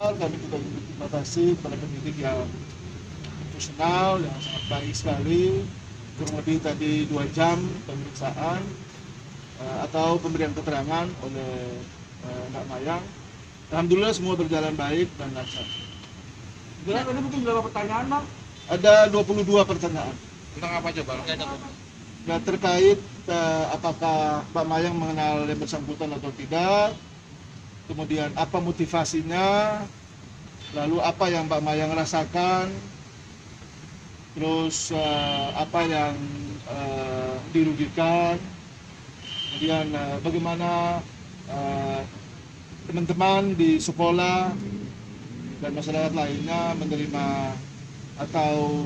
Kami juga berterima kasih kepada penyidik yang profesional, yang sangat baik sekali. Kurang lebih tadi 2 jam pemeriksaan atau pemberian keterangan oleh Mbak Mayang. Alhamdulillah semua berjalan baik dan lancar. Jelas ini mungkin beberapa pertanyaan, Bang. Ada 22 pertanyaan. Tentang apa aja, Bang? Nah, terkait apakah Mbak Mayang mengenal yang bersangkutan atau tidak, kemudian apa motivasinya, lalu apa yang Mbak Mayang rasakan, terus apa yang dirugikan, kemudian bagaimana teman-teman di sekolah dan masyarakat lainnya menerima atau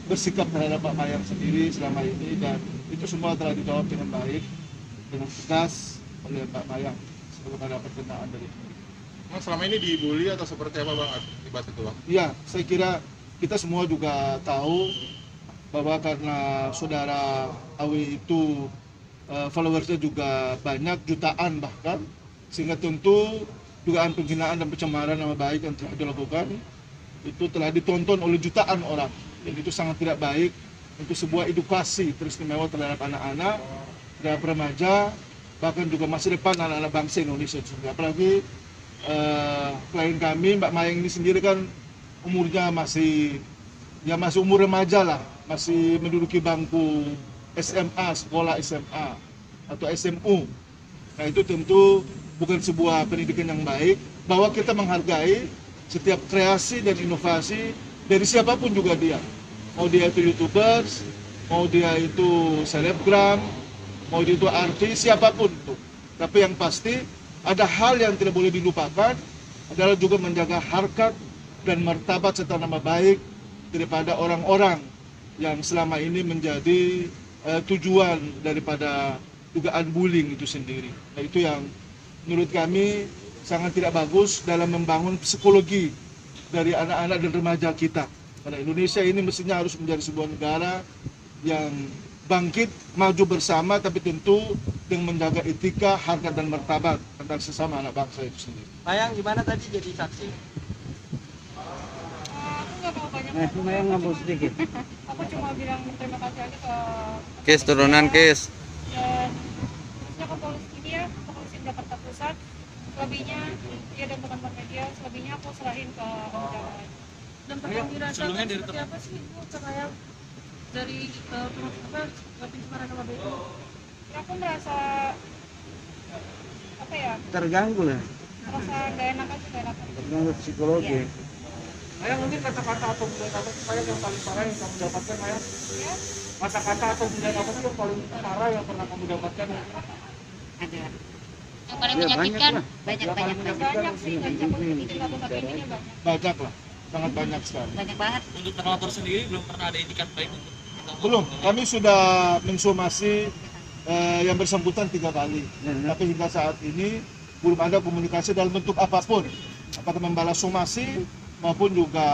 bersikap terhadap Pak Mayang sendiri selama ini, dan itu semua telah dijawab dengan baik, dengan tegas oleh Pak Mayang sebelum ada perkenaan dari ini. Mas, selama ini dibully atau seperti apa, Bang, akibat itu, Bang? Iya, saya kira kita semua juga tahu bahwa karena saudara Awi itu followersnya juga banyak, jutaan bahkan, sehingga tentu dugaan penghinaan dan pencemaran nama baik yang telah dilakukan itu telah ditonton oleh jutaan orang. Dan itu sangat tidak baik untuk sebuah edukasi teristimewa terhadap anak-anak, terhadap remaja, bahkan juga masa depan anak-anak bangsa Indonesia. Apalagi klien kami, Mbak Mayang ini sendiri kan umurnya masih umur remaja lah, masih menduduki bangku SMA, sekolah SMA atau SMU. Nah, itu tentu bukan sebuah pendidikan yang baik, bahwa kita menghargai setiap kreasi dan inovasi dari siapapun juga dia. Mau dia itu YouTubers, mau dia itu selebgram, mau dia itu artis, siapapun itu. Tapi yang pasti ada hal yang tidak boleh dilupakan, adalah juga menjaga harkat dan martabat serta nama baik daripada orang-orang yang selama ini menjadi tujuan daripada dugaan bullying itu sendiri. Nah, itu yang menurut kami sangat tidak bagus dalam membangun psikologi dari anak-anak dan remaja kita. Karena Indonesia ini mestinya harus menjadi sebuah negara yang bangkit, maju bersama, tapi tentu dengan menjaga etika, harkat dan martabat tentang sesama anak bangsa itu sendiri. Mayang gimana tadi jadi saksi? Aku nggak mau banyak. Mayang ngomong sedikit. Aku cuma bilang terima kasih aja ke Kes turunan kes. dan khususnya ke polisi dia, ke polisi Jakarta Pusat. Selebihnya dia dan teman-teman media, selebihnya aku serahin ke Om Jawa. Dan pertanyaan dirasakan seperti apa sih Bu terkait dari pencemaran nama baik itu? Ya, aku merasa apa ya? Terganggu lah. Merasa nggak enak aja, nggak enak. Terganggu psikologi. Iya. Mayang, mungkin kata-kata atau budaya apa sih Mayang yang paling parah yang kamu dapatkan, Mayang? Ya, Kata-kata atau budaya apa sih yang paling parah yang pernah kamu dapatkan? Ada Yang paling Ya, menyakitkan banyak banyak sih, banyak. Satu-satu ini banyak. Banyak lah, sangat banyak sekali. banyak banget. Untuk terlapor sendiri belum pernah ada etikat baik untuk Belum, kami sudah mensomasi yang bersangkutan 3 kali, tapi hingga saat ini belum ada komunikasi dalam bentuk apapun, apakah membalas somasi maupun juga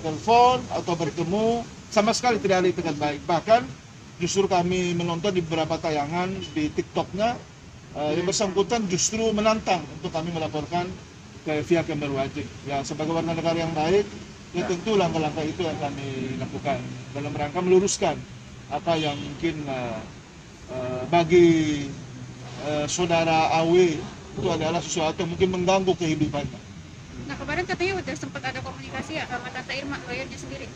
telepon atau bertemu, sama sekali tidak ada etikat baik. Bahkan justru kami menonton di beberapa tayangan di TikToknya, yang bersangkutan justru menantang untuk kami melaporkan ke pihak yang berwajib. Ya, sebagai warga negara yang baik, ya tentu langkah-langkah itu yang kami lakukan dalam rangka meluruskan apa yang mungkin bagi saudara AW itu adalah sesuatu yang mungkin mengganggu kehidupannya. Nah, kemarin katanya udah sempat ada komunikasi ya sama Tante Irma, lawyernya sendiri.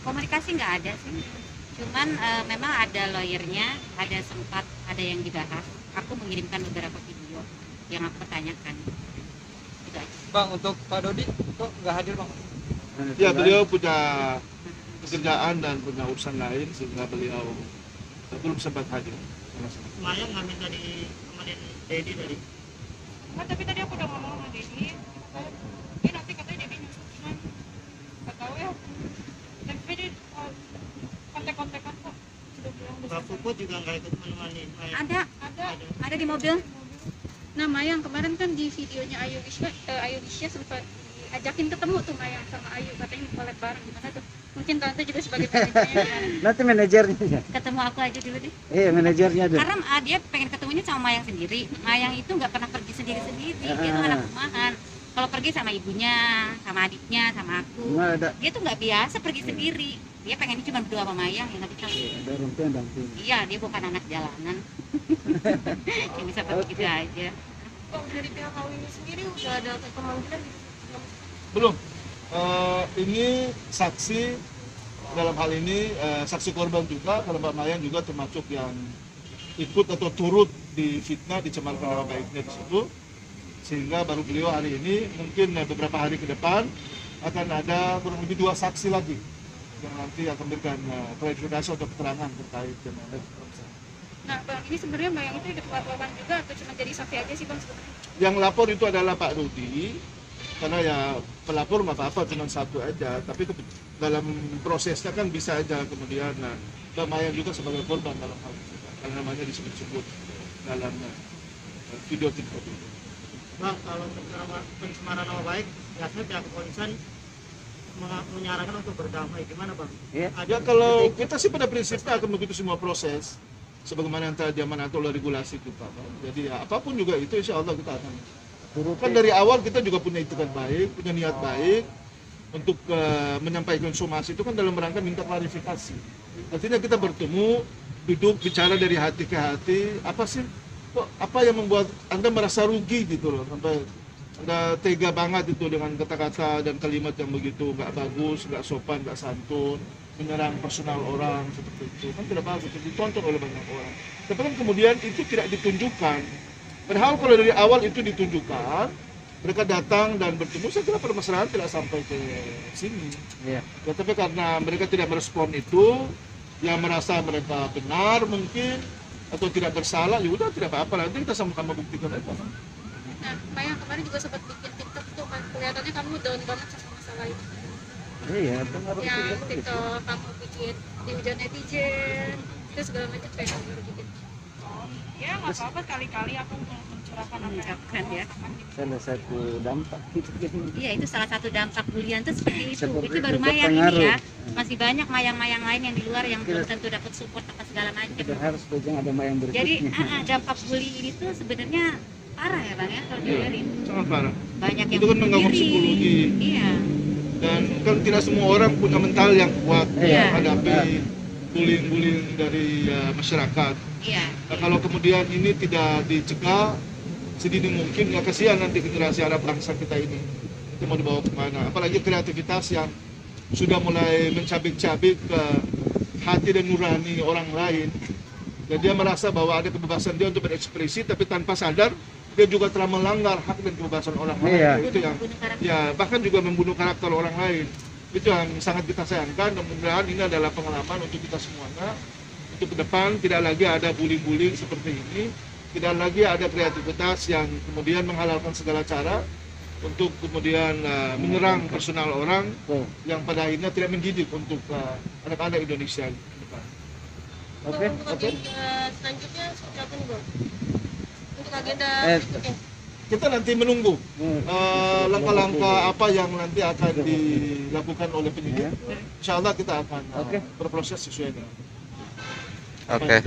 Komunikasi nggak ada sih. Cuman memang ada lawyernya, sempat ada yang dibahas. Aku mengirimkan beberapa video yang aku pertanyakan. Itu aja. Bang, untuk Pak Dodi kok nggak hadir, Bang? Ya, beliau punya pekerjaan dan punya urusan lain sehingga beliau belum sempat hadir. Mayang nggak minta ditemenin Dedi tadi. Nah, tapi tadi aku udah ngomong sama Dedi, dia nanti katanya Dedi nyusul, cuman nggak tahu ya. Tapi dia kontak-kontakan kok, sudah bilang Mbak besar. Puput juga nggak ikut menemani Mayang. Ada di mobil. Nah, Mayang kemarin kan di videonya Ayu Lisya sempat diajakin ketemu tuh Mayang sama Ayu, katanya collab bareng, gimana tuh? Mungkin Tante juga sebagai manajernya. Nanti manajernya. Ketemu aku aja dulu deh. Manajernya deh. Karena dia pengen ketemunya sama Mayang sendiri. Mayang itu nggak pernah pergi sendiri-sendiri. Dia tuh anak rumahan. Kalau pergi sama ibunya, sama adiknya, sama aku. Dia tuh nggak biasa pergi sendiri. Dia pengennya cuma berdua sama Mayang, ya nggak bisa. Iya, dia bukan anak jalanan. Yang bisa pergi gitu aja. Kok dari pihak AW ini sendiri udah ada pemanggilan? Belum. Ini saksi dalam hal ini saksi korban juga, kalau Mbak Mayang juga termasuk yang ikut atau turut di fitnah, dicemarkan nama baiknya di situ, sehingga baru beliau hari ini mungkin beberapa hari ke depan akan ada kurang lebih 2 saksi lagi yang nanti akan memberikan klarifikasi atau keterangan terkait dengan proses. Nah Bang, ini sebenarnya Mayang itu ikut laporan juga atau cuma jadi saksi aja sih Bang sebenarnya? Yang lapor itu adalah Pak Rudi, karena ya pelapor nggak apa-apa, cuma satu aja, tapi dalam prosesnya kan bisa aja kemudian Mbak Mayang juga sebagai korban dalam hal itu, karena namanya disebut-sebut dalam video TikTok itu. Bang, kalau untuk pencemaran nama baik, biasanya pihak kepolisian menyarankan untuk berdamai, gimana Bang? Ya kalau kita sih pada prinsipnya akan begitu semua proses, sebagaimana yang telah diamanatkan oleh regulasi kita. Jadi ya, apapun juga itu insya Allah kita akan kan dari awal kita juga punya itikat baik, punya niat baik untuk menyampaikan somasi itu kan dalam rangka minta klarifikasi. Artinya kita bertemu, duduk bicara dari hati ke hati, apa sih kok apa yang membuat Anda merasa rugi gitu loh, sampai Anda tega banget itu dengan kata-kata dan kalimat yang begitu nggak bagus, nggak sopan, nggak santun, menyerang personal orang seperti itu kan tidak bagus, ditonton oleh banyak orang. Tapi kan kemudian itu tidak ditunjukkan. Padahal kalau dari awal itu ditunjukkan, mereka datang dan bertemu, saya kira permasalahan tidak sampai ke sini. Ya, tapi karena mereka tidak merespon itu, yang merasa mereka benar mungkin atau tidak bersalah, ya udah tidak apa-apa, nanti kita sama-sama buktikan aja. Nah Mayang kemarin juga sempat bikin TikTok tuh kan, kelihatannya kamu down banget sama masalah itu. Iya, kan harus Yang TikTok kamu bikin dihujat netizen, itu segala macam kayak kamu bikin. Ya nggak apa-apa, kali-kali aku mencurahkan apa yang aku Ya. rasakan gitu. salah satu dampak gitu kan. Iya, itu salah satu dampak bulian tuh seperti itu. Seperti Itu baru itu, Mayang ini pengaruh. ya. Masih banyak mayang-mayang lain yang di luar yang belum tentu dapat support apa segala macam. Kita harus belajar ada yang berikutnya. Jadi dampak bully ini tuh sebenarnya parah ya Bang ya kalau dibiarin. Sangat parah. Banyak yang Itu kan bunuh mengganggu diri. psikologi. Iya. Dan kan tidak semua orang punya mental yang kuat Iya. menghadapi bullying-bullying dari masyarakat. Iya. Nah, kalau kemudian ini tidak dicegah sedini mungkin, ya kasihan nanti generasi anak bangsa kita ini. Itu mau dibawa kemana? Apalagi kreativitas yang sudah mulai mencabik-cabik ke hati dan nurani orang lain. Dan dia merasa bahwa ada kebebasan dia untuk berekspresi, tapi tanpa sadar dia juga telah melanggar hak dan kebebasan orang lain. Iya. Itu yang, ya bahkan juga membunuh karakter orang lain. Itu yang sangat kita sayangkan. Dan mudah-mudahan ini adalah pengalaman untuk kita semuanya. Untuk ke depan tidak lagi ada bullying-bullying seperti ini, tidak lagi ada kreativitas yang kemudian menghalalkan segala cara untuk kemudian menyerang personal orang yang pada akhirnya tidak mendidik untuk anak-anak Indonesia ke depan. Oke. Selanjutnya seperti apa nih Bang? Untuk agenda Kita nanti menunggu langkah-langkah apa yang nanti akan dilakukan oleh penyidik. Insya Allah kita akan berproses sesuai dengan Oke.